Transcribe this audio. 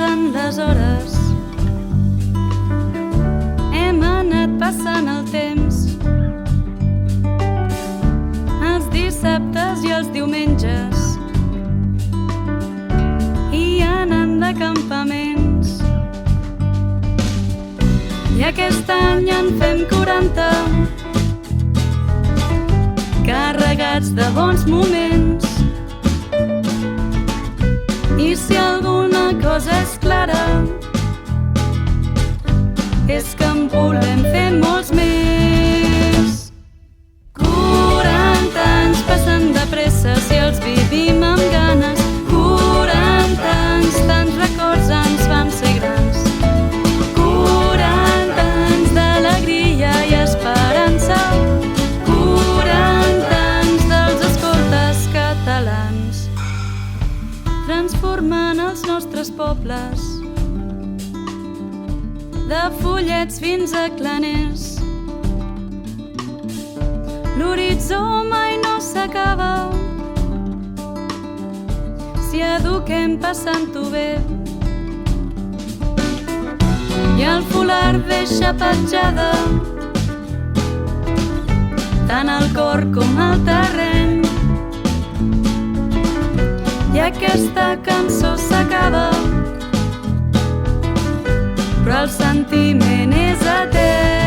passen les hores, hem anat passant el temps, els dissabtes i els diumenges, i anant de campaments. I aquest any en fem 40, carregats de bons moments. I si alguna cosa és clara, és que en volem fer molts més. 40 anys passen de pressa si els vivim amb ganes. 40 anys, tants records ens fan ser grans. 40 anys d'alegria i esperança. 40 anys dels escoltes catalans, transformant els nostres pobles, de Follets fins a Claners. L'horitzó mai no s'acaba si eduquem passant-ho bé, i el folar deixa petjada tant el cor com el terreny. I aquesta cançó s'acaba, però el sentiment és etern.